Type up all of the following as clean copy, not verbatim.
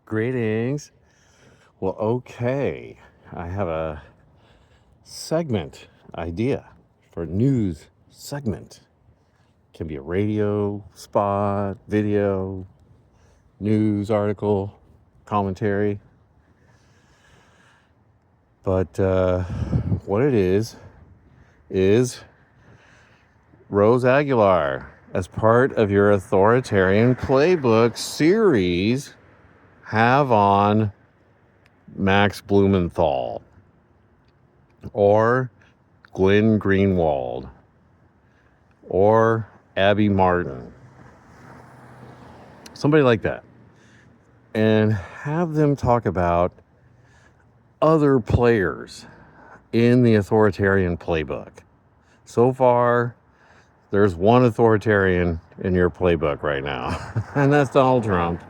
Greetings. Well, okay. I have a segment idea for a news segment. Can be a radio spot, video, news article, commentary. But what it is Rose Aguilar, as part of your Authoritarian Playbook series, have on Max Blumenthal or Glenn Greenwald or Abby Martin, somebody like that, and have them talk about other players in the Authoritarian Playbook. So far, there's one authoritarian in your playbook right now, and that's Donald Trump.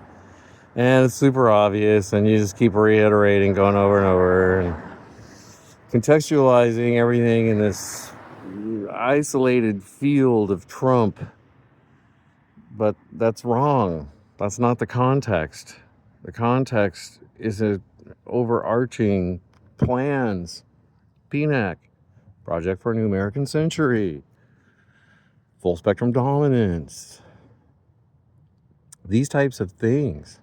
And it's super obvious, and you just keep reiterating, going over and over, and contextualizing everything in this isolated field of Trump. But that's wrong. That's not the context. The context is a overarching plans, PNAC, Project for a New American Century, full spectrum dominance, these types of things.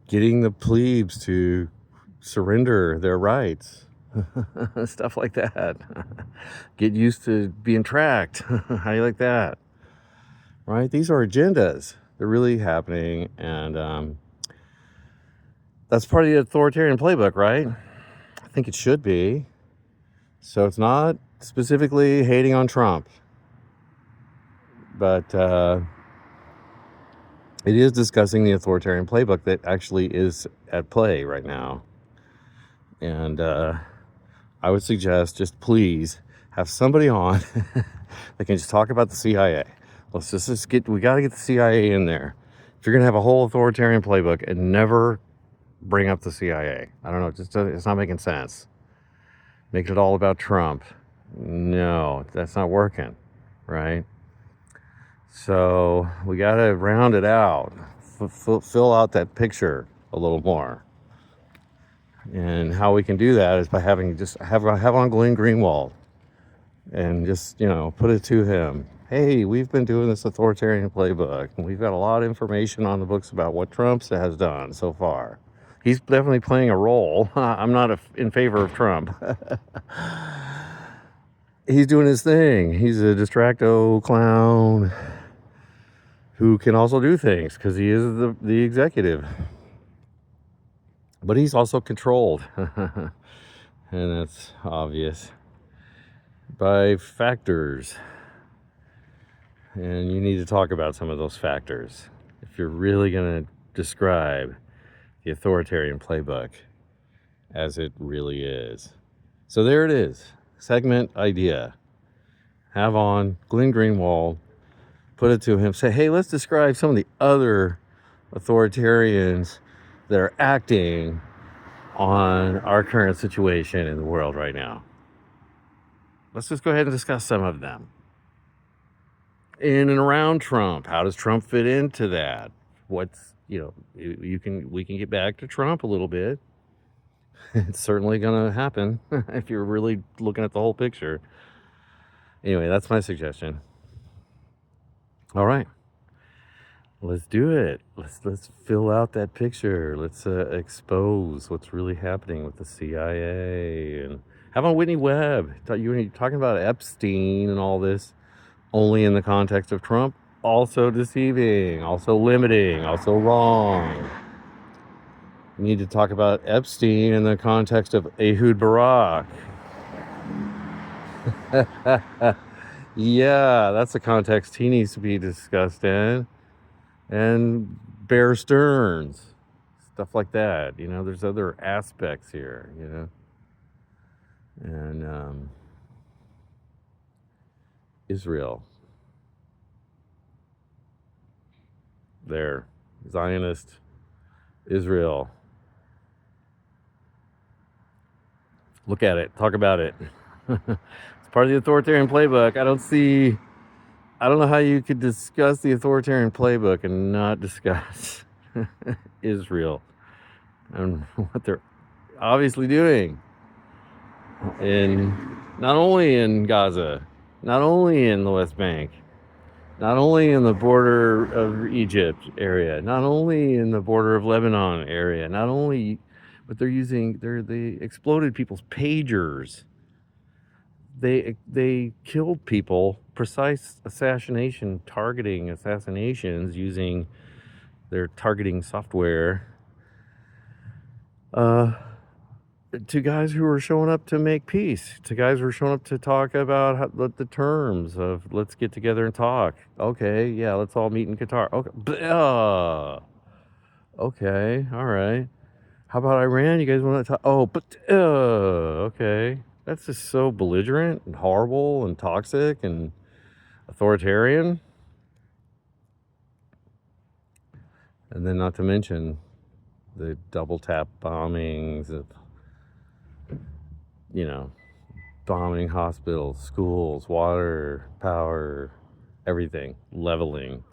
Getting the plebes to surrender their rights, stuff like that. Get used to being tracked. How do you like that? Right? These are agendas. They're really happening, and that's part of the authoritarian playbook, right? I think it should be. So it's not specifically hating on Trump, but it is discussing the authoritarian playbook that actually is at play right now. And I would suggest, just please have somebody on that can just talk about the CIA. We got to get the CIA in there. If you're going to have a whole authoritarian playbook and never bring up the CIA, I don't know, it's not making sense. Make it all about Trump. No, that's not working, right? So we got to round it out, fill out that picture a little more. And how we can do that is by have on Glenn Greenwald and just, put it to him. Hey, we've been doing this authoritarian playbook, and we've got a lot of information on the books about what Trump has done so far. He's definitely playing a role. I'm not in favor of Trump. He's doing his thing. He's a distracto clown who can also do things because he is the executive. But he's also controlled, and that's obvious, by factors. And you need to talk about some of those factors if you're really going to describe the authoritarian playbook as it really is. So there it is. Segment idea. Have on Glenn Greenwald, put it to him, say, hey, let's describe some of the other authoritarians that are acting on our current situation in the world right now. Let's just go ahead and discuss some of them. In and around Trump, how does Trump fit into that? We can get back to Trump a little bit. It's certainly going to happen if you're really looking at the whole picture. Anyway, that's my suggestion. All right. Let's do it. Let's fill out that picture. Let's expose what's really happening with the CIA, and have on Whitney Webb. You're talking about Epstein and all this only in the context of Trump. Also deceiving, also limiting, also wrong. You need to talk about Epstein in the context of Ehud Barak. Yeah, that's the context he needs to be discussed in. And Bear Stearns, stuff like that. There's other aspects here, And Israel. There. Zionist Israel. Look at it. Talk about it. It's part of the authoritarian playbook. I don't know how you could discuss the authoritarian playbook and not discuss Israel and what they're obviously doing in not only in Gaza, not only in the West Bank, not only in the border of Egypt area, not only in the border of Lebanon area, not only, but they exploded people's pagers. They killed people, precise targeting assassinations using their targeting software. To guys who were showing up to make peace, to guys who were showing up to talk about the terms of let's get together and talk. Okay, yeah, let's all meet in Qatar. Okay, okay, all right. How about Iran? You guys want to talk? Oh, but okay. That's just so belligerent and horrible and toxic and authoritarian. And then, not to mention the double tap bombings of, bombing hospitals, schools, water, power, everything, leveling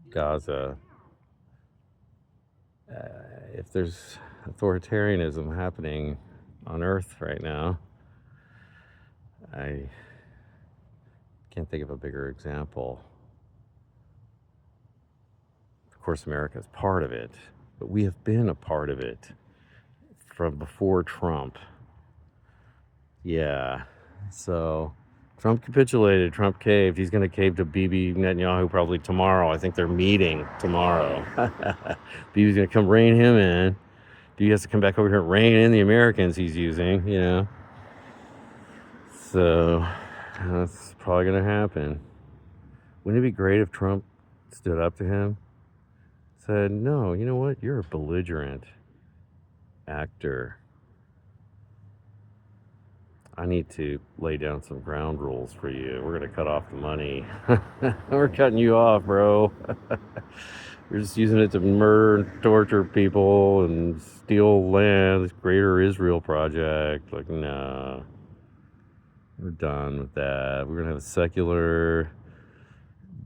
Gaza. If there's authoritarianism happening on Earth right now, I can't think of a bigger example. Of course, America is part of it, but we have been a part of it from before Trump. Yeah, so Trump capitulated, Trump caved. He's going to cave to Bibi Netanyahu probably tomorrow. I think they're meeting tomorrow. Bibi's going to come rein him in. Bibi has to come back over here and rein in the Americans he's using, So that's probably going to happen. Wouldn't it be great if Trump stood up to him, said, no, you know what? You're a belligerent actor. I need to lay down some ground rules for you. We're going to cut off the money. We're cutting you off, bro. You're just using it to murder and torture people and steal land. This Greater Israel Project. Like, nah. We're done with that. We're going to have a secular,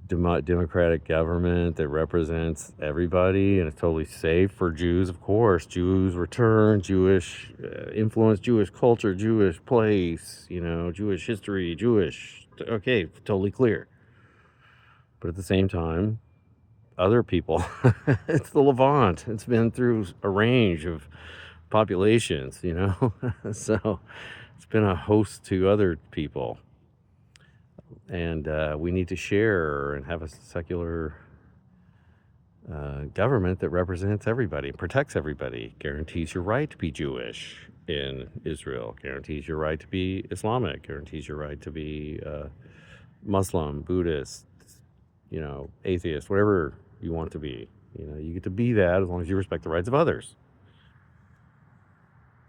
democratic government that represents everybody, and it's totally safe for Jews, of course. Jews return, Jewish influence, Jewish culture, Jewish place, Jewish history, Jewish. Okay, totally clear. But at the same time, other people, it's the Levant. It's been through a range of populations, so it's been a host to other people. And we need to share and have a secular government that represents everybody, protects everybody, guarantees your right to be Jewish in Israel, guarantees your right to be Islamic, guarantees your right to be Muslim, Buddhist, atheist, whatever you want to be. You get to be that as long as you respect the rights of others.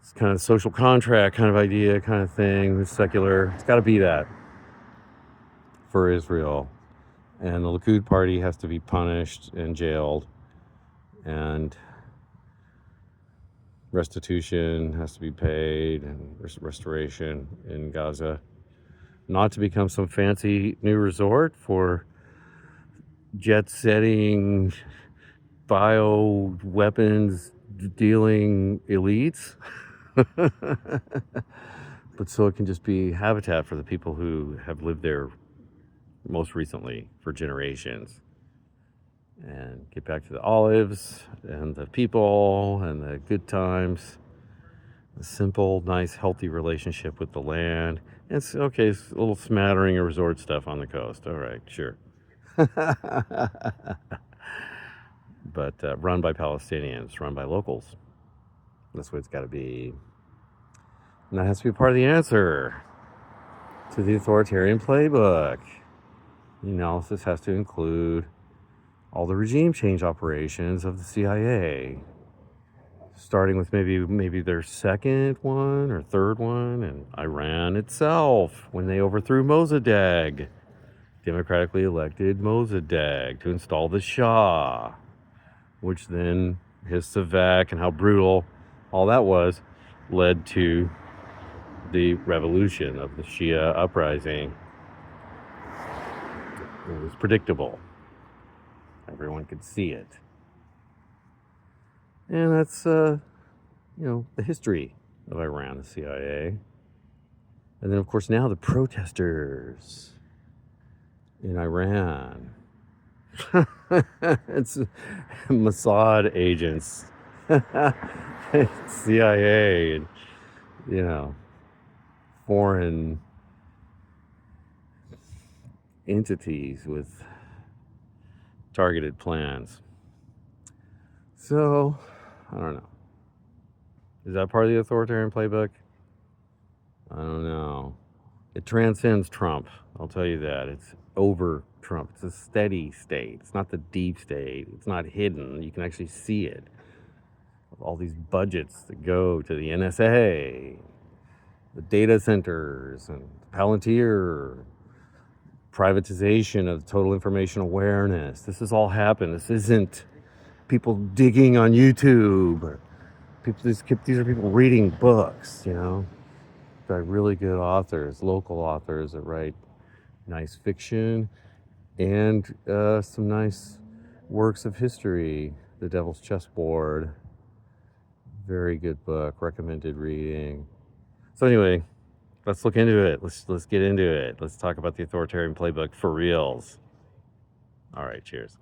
It's kind of social contract kind of idea, kind of thing. It's secular. It's got to be that for Israel. And the Likud party has to be punished and jailed. And restitution has to be paid, and restoration in Gaza. Not to become some fancy new resort for jet-setting, bio-weapons dealing elites. But so it can just be habitat for the people who have lived there most recently for generations, and get back to the olives and the people and the good times, a simple, nice, healthy relationship with the land. And it's okay, it's a little smattering of resort stuff on the coast. All right, sure. But run by Palestinians, run by locals. That's what it's got to be. And that has to be part of the answer to the authoritarian playbook. The analysis has to include all the regime change operations of the CIA, starting with maybe their second one or third one, and Iran itself, when they overthrew Mossadegh, democratically elected Mossadegh, to install the Shah, which then his Savak and how brutal all that was led to the revolution of the Shia uprising. It was predictable. Everyone could see it. And that's, the history of Iran, the CIA. And then, of course, now the protesters in Iran. It's Mossad agents, CIA, and, foreign entities with targeted plans. So, I don't know. Is that part of the authoritarian playbook? I don't know. It transcends Trump. I'll tell you that. It's over Trump. It's a steady state. It's not the deep state. It's not hidden. You can actually see it. All these budgets that go to the NSA, the data centers, and Palantir, privatization of total information awareness. This has all happened. This isn't people digging on YouTube. Or these are people reading books, by really good authors, local authors that write nice fiction and some nice works of history. The Devil's Chessboard, very good book, recommended reading. So anyway, let's look into it. Let's get into it. Let's talk about the authoritarian playbook for reals. All right, cheers.